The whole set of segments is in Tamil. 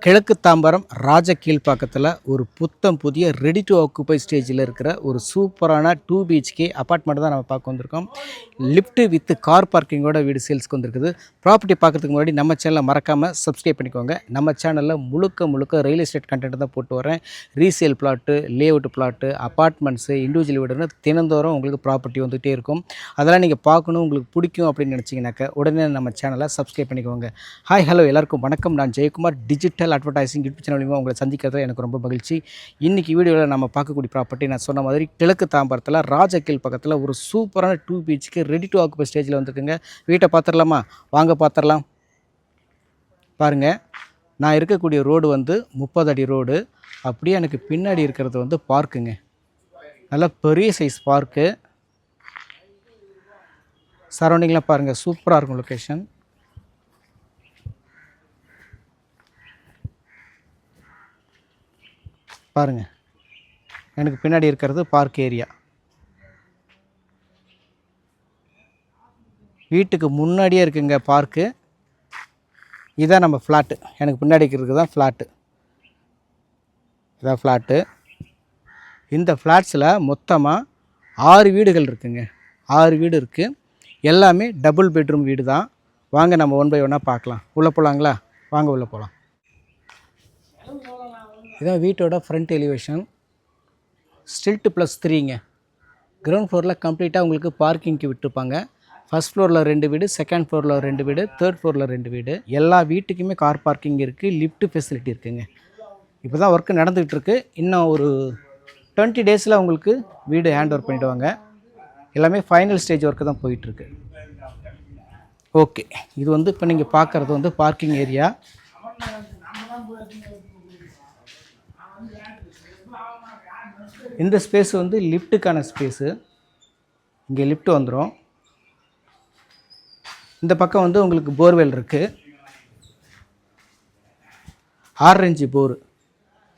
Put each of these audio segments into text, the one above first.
கிழக்கு தாம்பரம் ராஜகீழ்ப்பாக்கத்தில் ஒரு புத்தம் புதிய ரெடி டு ஆக்குபை ஸ்டேஜில் இருக்கிற ஒரு சூப்பரான 2 BHK அப்பார்ட்மெண்ட் தான் நம்ம பார்க்க வந்திருக்கோம். லிஃப்ட்டு வித் கார் பார்க்கிங்கோட வீடு சேல்ஸ்க்கு வந்திருக்குது. ப்ராப்பர்ட்டி பார்க்குறதுக்கு முன்னாடி நம்ம சேனலை மறக்காமல் சப்ஸ்கிரைப் பண்ணிக்கோங்க. நம்ம சேனலில் முழுக்க ரியல் எஸ்டேட் கண்டென்ட் தான் போட்டு வரேன். Resale plot, layout plot, apartments, individual வீடுன்னு தினந்தோறும் உங்களுக்கு ப்ராப்பர்ட்டி வந்துகிட்டே இருக்கும். அதெல்லாம் நீங்கள் பார்க்கணும், உங்களுக்கு பிடிக்கும் அப்படின்னு நினச்சிங்கனாக்கா உடனே நம்ம சேனலை சப்ஸ்கிரைப் பண்ணிக்கோங்க. ஹாய் ஹலோ எல்லாருக்கும் வணக்கம். நான் Jayakumar. Digital advertising YouTube channel மூலமாக உங்களை சந்திக்கிறதுல எனக்கு ரொம்ப மகிழ்ச்சி. இன்றைக்கி வீடியோவில் நம்ம பார்க்கக்கூடிய ப்ராப்பர்ட்டி நான் சொன்ன மாதிரி கிழக்கு தாம்பரத்தில் ராஜகீழ் பக்கத்தில் ஒரு சூப்பரான 2 BHK ரெடி டு ஆக்குபை ஸ்டேஜில் வந்துருக்குங்க. வீட்டை பார்த்துடலாமா? வாங்க பார்த்துடலாம். பாருங்கள், நான் இருக்கக்கூடிய ரோடு வந்து 30 அடி ரோடு. அப்படியே எனக்கு பின்னாடி இருக்கிறது வந்து பார்க்குங்க. நல்லா பெரிய சைஸ் பார்க்கு. சரௌண்டிங்லாம் பாருங்கள், சூப்பராக இருக்கும் லொக்கேஷன். பாருங்கள், எனக்கு பின்னாடி இருக்கிறது பார்க் ஏரியா. வீட்டுக்கு முன்னாடியே இருக்குங்க பார்க்கு. இதான் நம்ம ஃப்ளாட்டு. எனக்கு பின்னாடி இருக்கிறது தான் ஃப்ளாட்டு. இதான் ஃப்ளாட்டு. இந்த ஃப்ளாட்ஸில் மொத்தமாக 6 வீடுகள் இருக்குங்க. 6 வீடு இருக்குது. எல்லாமே டபுள் பெட்ரூம் வீடு தான். வாங்க நம்ம 1 by 1 பார்க்கலாம். உள்ளே போகலாங்களா? வாங்க உள்ளே போகலாம். இதான் வீட்டோட ஃப்ரண்ட் எலிவேஷன். ஸ்டில்ட் +3ங்க. கிரவுண்ட் ஃப்ளோரில் கம்ப்ளீட்டாக உங்களுக்கு பார்க்கிங்க்கு விட்டுருப்பாங்க. ஃபஸ்ட் ஃப்ளோரில் 2 வீடு, செகண்ட் ஃப்ளோரில் 2 வீடு, தேர்ட் ஃப்ளோரில் 2 வீடு. எல்லா வீட்டுக்குமே கார் பார்க்கிங் இருக்குது, லிஃப்ட் ஃபெசிலிட்டி இருக்குதுங்க. இப்போ தான் ஒர்க்கு நடந்துகிட்ருக்கு. இன்னும் ஒரு 20 டேஸில் உங்களுக்கு வீடு ஹேண்ட் ஓவர் பண்ணிவிடுவாங்க. எல்லாமே ஃபைனல் ஸ்டேஜ் ஒர்க்கு தான் போயிட்டுருக்கு. ஓகே, இது வந்து இப்போ நீங்கள் பார்க்குறது வந்து பார்க்கிங் ஏரியா. இந்த ஸ்பேஸ் வந்து லிஃப்ட்டுக்கான ஸ்பேஸு. இங்கே லிஃப்ட் வந்துடும். இந்த பக்கம் வந்து உங்களுக்கு போர்வெல் இருக்குது. 6 இன்ச்சு போரு,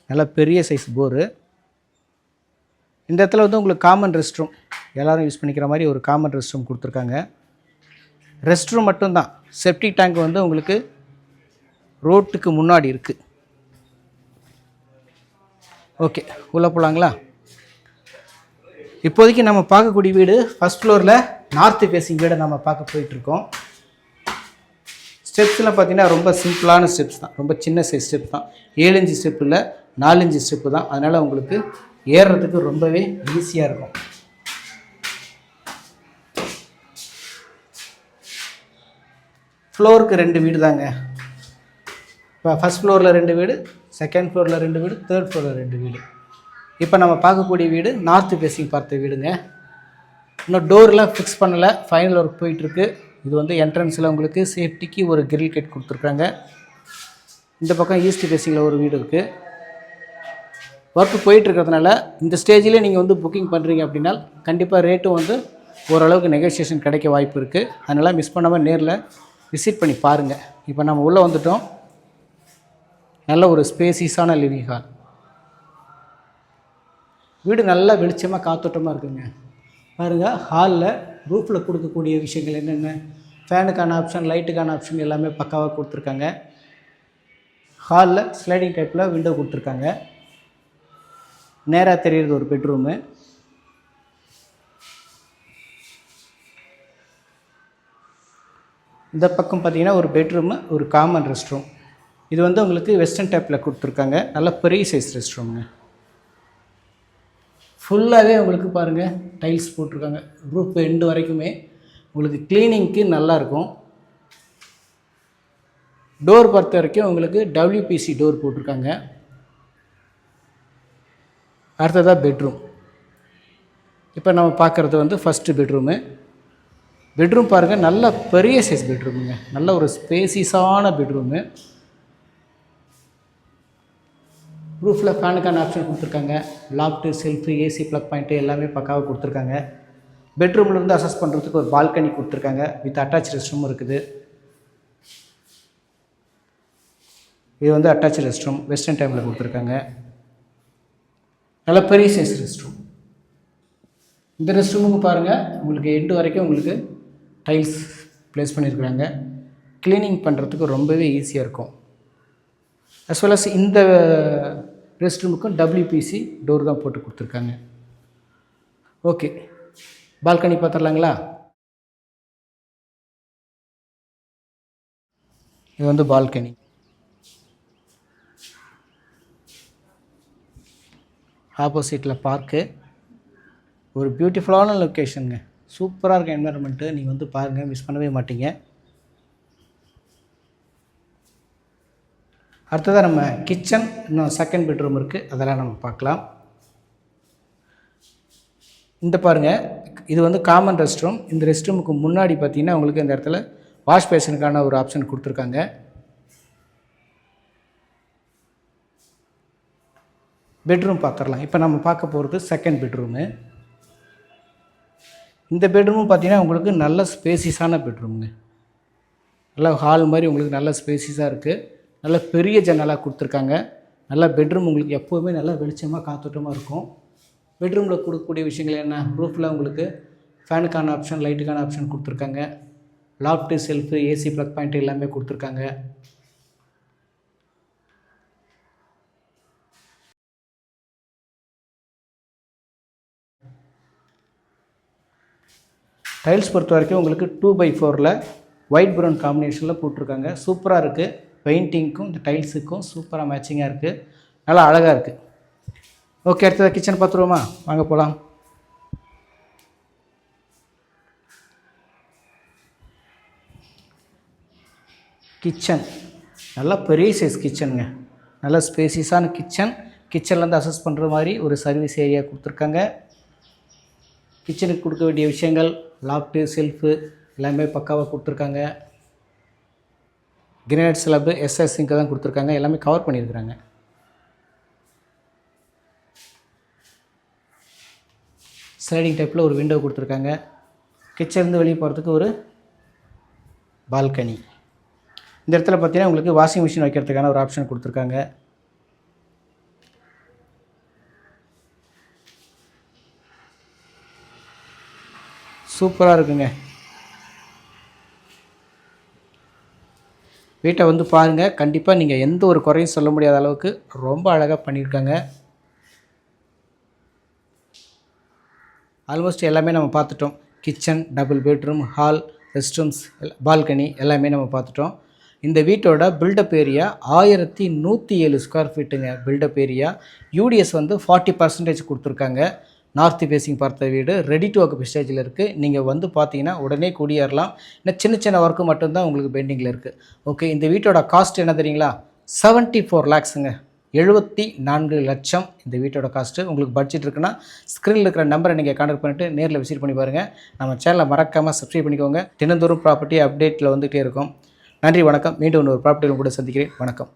நல்லா பெரிய சைஸ் போரு. இந்த இடத்துல வந்து உங்களுக்கு காமன் ரெஸ்ட் ரூம், எல்லோரும் யூஸ் பண்ணிக்கிற மாதிரி ஒரு காமன் ரெஸ்ட் ரூம் கொடுத்துருக்காங்க. ரெஸ்ட் ரூம் மட்டும்தான். செப்டிக் டேங்க் வந்து உங்களுக்கு ரோட்டுக்கு முன்னாடி இருக்குது. ஓகே, உள்ளே போகலாங்களா? இப்போதைக்கு நம்ம பார்க்கக்கூடிய வீடு ஃபஸ்ட் ஃப்ளோரில் நார்த் ஃபேஸிங் வீடை நம்ம பார்க்க போயிட்டுருக்கோம். ஸ்டெப்ஸ்லாம் பார்த்திங்கன்னா ரொம்ப சிம்பிளான ஸ்டெப்ஸ் தான். ரொம்ப சின்ன சைஸ் ஸ்டெப் தான். 7 இன்ச்சு ஸ்டெப் இல்லை, 4 இன்ச்சு ஸ்டெப்பு தான். அதனால் உங்களுக்கு ஏறுறதுக்கு ரொம்பவே ஈஸியாக இருக்கும். ஃப்ளோருக்கு 2 வீடு தாங்க. இப்போ ஃபஸ்ட் ஃப்ளோரில் 2 வீடு, செகண்ட் ஃப்ளோரில் 2 வீடு, தேர்ட் ஃப்ளோரில் 2 வீடு. இப்போ நம்ம பார்க்கக்கூடிய வீடு நார்த் ஃபேஸிங் பார்த்த வீடுங்க. இன்னும் டோர்லாம் ஃபிக்ஸ் பண்ணலை, ஃபைனல் ஒர்க் போயிட்டுருக்கு. இது வந்து என்ட்ரன்ஸில் உங்களுக்கு சேஃப்டிக்கு ஒரு கிரில் கேட் கொடுத்துருக்காங்க. இந்த பக்கம் ஈஸ்ட் ஃபேஸிங்கில் ஒரு வீடு இருக்குது. ஒர்க்கு போயிட்டுருக்கிறதுனால இந்த ஸ்டேஜில் நீங்கள் வந்து புக்கிங் பண்ணுறீங்க அப்படின்னா கண்டிப்பாக ரேட்டும் வந்து ஓரளவுக்கு நெகோசியேஷன் கிடைக்க வாய்ப்பு இருக்குது. அதனால் மிஸ் பண்ணாமல் நேரில் விசிட் பண்ணி பாருங்கள். இப்போ நம்ம உள்ளே வந்துட்டோம். நல்ல ஒரு ஸ்பேசியஸான லிவிங் ஹால். வீடு நல்லா வெளிச்சமாக காத்தோட்டமாக இருக்குங்க. பாருங்கள், ஹாலில் ரூஃபில் கொடுக்கக்கூடிய விஷயங்கள் என்னென்ன, ஃபேனுக்கான ஆப்ஷன், லைட்டுக்கான ஆப்ஷன் எல்லாமே பக்காவாக கொடுத்துருக்காங்க. ஹாலில் ஸ்லைடிங் டைப்பில் விண்டோ கொடுத்துருக்காங்க. நேராக தெரியுறது ஒரு பெட்ரூமு. இந்த பக்கம் பார்த்திங்கன்னா ஒரு பெட்ரூமு, ஒரு காமன் ரெஸ்ட் ரூம். இது வந்து உங்களுக்கு வெஸ்டர்ன் டைப்பில் கொடுத்துருக்காங்க. நல்ல பெரிய சைஸ் ரெஸ்ட் ரூமுங்க. ஃபுல்லாகவே உங்களுக்கு பாருங்கள் டைல்ஸ் போட்டிருக்காங்க. ரூஃப் எண்டு வரைக்குமே உங்களுக்கு க்ளீனிங்க்கு நல்லாயிருக்கும். டோர் பொறுத்த வரைக்கும் உங்களுக்கு WPC டோர் போட்டிருக்காங்க. அடுத்ததாக பெட்ரூம். இப்போ நம்ம பார்க்குறது வந்து ஃபஸ்ட்டு பெட்ரூமு. பெட்ரூம் பாருங்கள், நல்ல பெரிய சைஸ் பெட்ரூமுங்க. நல்ல ஒரு ஸ்பேசியஸான பெட்ரூமு. ரூஃபில் ஃபேனுக்கான ஆப்ஷன் கொடுத்துருக்காங்க. Loft, shelf, AC plug point எல்லாமே பக்காவாக கொடுத்துருக்காங்க. பெட்ரூமில் இருந்து அசஸ் பண்ணுறதுக்கு ஒரு பால்கனி கொடுத்துருக்காங்க. வித் அட்டாச் ரெஸ்ட் ரூம் இருக்குது. இது வந்து அட்டாச் ரெஸ்ட் ரூம் வெஸ்டர்ன் டைமில் கொடுத்துருக்காங்க. நல்ல பெரிய சைஸ் ரெஸ்ட் ரூம். இந்த ரெஸ்ட் ரூமுக்கு பாருங்கள், உங்களுக்கு எண்டு வரைக்கும் உங்களுக்கு டைல்ஸ் ப்ளேஸ் பண்ணியிருக்கிறாங்க. க்ளீனிங் பண்ணுறதுக்கு ரொம்பவே ஈஸியாக இருக்கும். as well as இந்த ரெஸ்ட் ரூமுக்கும் டபிள்யூபிசி டோர் தான் போட்டு கொடுத்துருக்காங்க. ஓகே, பால்கனி பார்த்துடலாங்களா? இது வந்து பால்கனி. ஆப்போசிட்டில் பார்க்கு. ஒரு பியூட்டிஃபுல்லான லொக்கேஷனுங்க. சூப்பராக இருக்க என்விரான்மெண்ட்டு. நீங்கள் வந்து பாருங்கள், மிஸ் பண்ணவே மாட்டீங்க. அடுத்ததாக நம்ம கிச்சன், இன்னும் செகண்ட் பெட்ரூம் இருக்குது, அதெல்லாம் நம்ம பார்க்கலாம். இந்த பாருங்கள், இது வந்து காமன் ரெஸ்ட் ரூம். இந்த ரெஸ்ட் ரூமுக்கு முன்னாடி பார்த்தீங்கன்னா உங்களுக்கு இந்த இடத்துல வாஷ் பேஷனுக்கான ஒரு ஆப்ஷன் கொடுத்துருக்காங்க. பெட்ரூம் பார்த்துடலாம். இப்போ நம்ம பார்க்க போகிறது செகண்ட் பெட்ரூமு. இந்த பெட்ரூமும் பார்த்தீங்கன்னா உங்களுக்கு நல்ல ஸ்பேசிஸான பெட்ரூமுங்க. நல்லா ஹால் மாதிரி உங்களுக்கு நல்ல ஸ்பேசிஸாக இருக்குது. நல்ல பெரிய ஜன்னலாக கொடுத்துருக்காங்க. நல்லா பெட்ரூம் உங்களுக்கு எப்போவுமே நல்லா வெளிச்சமாக காத்தோட்டமாக இருக்கும். பெட்ரூமில் கொடுக்கக்கூடிய விஷயங்கள் என்ன, ரூஃபில் உங்களுக்கு ஃபேனுக்கான ஆப்ஷன், லைட்டுக்கான ஆப்ஷன் கொடுத்துருக்காங்க. Loft, shelf, AC plug point எல்லாமே கொடுத்துருக்காங்க. டைல்ஸ் பொறுத்த வரைக்கும் உங்களுக்கு 2x4 ஒயிட் ப்ரௌன் காம்பினேஷனில் போட்டிருக்காங்க. சூப்பராக இருக்குது. பெயிண்டிங்க்கும் இந்த டைல்ஸுக்கும் சூப்பராக மேட்சிங்காக இருக்குது. நல்லா அழகாக இருக்குது. ஓகே, அடுத்தது கிச்சன் பார்த்துருவோமா? வாங்க போகலாம். கிச்சன் நல்லா பெரிய சைஸ் கிச்சனுங்க. நல்லா ஸ்பேசியஸான கிச்சன். கிச்சன்லேருந்து அசஸ் பண்ணுற மாதிரி ஒரு சர்வீஸ் ஏரியா கொடுத்துருக்காங்க. கிச்சனுக்கு கொடுக்க வேண்டிய விஷயங்கள், லாஃப்ட்டு, செல்ஃபு எல்லாமே பக்காவாக கொடுத்துருக்காங்க. கிரானைட் ஸ்லாப்பு, எஸ்எஸ் சிங்க்கு தான் கொடுத்துருக்காங்க. எல்லாமே கவர் பண்ணியிருக்கிறாங்க. ஸ்லைடிங் டைப்பில் ஒரு விண்டோ கொடுத்துருக்காங்க. கிச்சன்லேருந்து வெளியே போகிறதுக்கு ஒரு பால்கனி. இந்த இடத்துல பார்த்தீங்கன்னா உங்களுக்கு வாஷிங் மிஷின் வைக்கிறதுக்கான ஒரு ஆப்ஷன் கொடுத்துருக்காங்க. சூப்பராக இருக்குங்க. வீட்டை வந்து பாருங்கள். கண்டிப்பாக நீங்கள் எந்த ஒரு குறையும் சொல்ல முடியாத அளவுக்கு ரொம்ப அழகாக பண்ணியிருக்காங்க. ஆல்மோஸ்ட் எல்லாமே நம்ம பார்த்துட்டோம். Kitchen, double bedroom, hall, rest rooms, balcony எல்லாமே நம்ம பார்த்துட்டோம். இந்த வீட்டோட பில்டப் ஏரியா 1107 ஸ்கொயர் ஃபீட்டுங்க. பில்டப் ஏரியா யூடிஎஸ் வந்து 40% கொடுத்துருக்காங்க. நார்த் ஃபேஸிங் பார்த்த வீடு ரெடி டு ஆக்குபை ஸ்டேஜில் இருக்குது. நீங்கள் வந்து பார்த்தீங்கன்னா உடனே குடியேறலாம். இன்னும் சின்ன சின்ன ஒர்க்கு மட்டும்தான் உங்களுக்கு பெண்டிங்கில் இருக்குது. ஓகே, இந்த வீட்டோட காஸ்ட் என்ன தெரியுங்களா? 74 lakhsங்க. 74 லட்சம் இந்த வீட்டோட காஸ்ட்டு. உங்களுக்கு பட்ஜெட் இருக்குன்னா ஸ்க்ரீனில் இருக்கிற நம்பரை நீங்கள் கான்டாக்ட் பண்ணிவிட்டு நேரில் விசிட் பண்ணி பாருங்கள். நம்ம சேனலை மறக்காமல் சப்ஸ்கிரைப் பண்ணிக்கோங்க. தினந்தோறும் ப்ராப்பர்ட்டி அப்டேட்டில் வந்துகிட்டே இருக்கும். நன்றி, வணக்கம். மீண்டும் ஒரு ப்ராப்பர்ட்டியில் கூட சந்திக்கிறேன். வணக்கம்.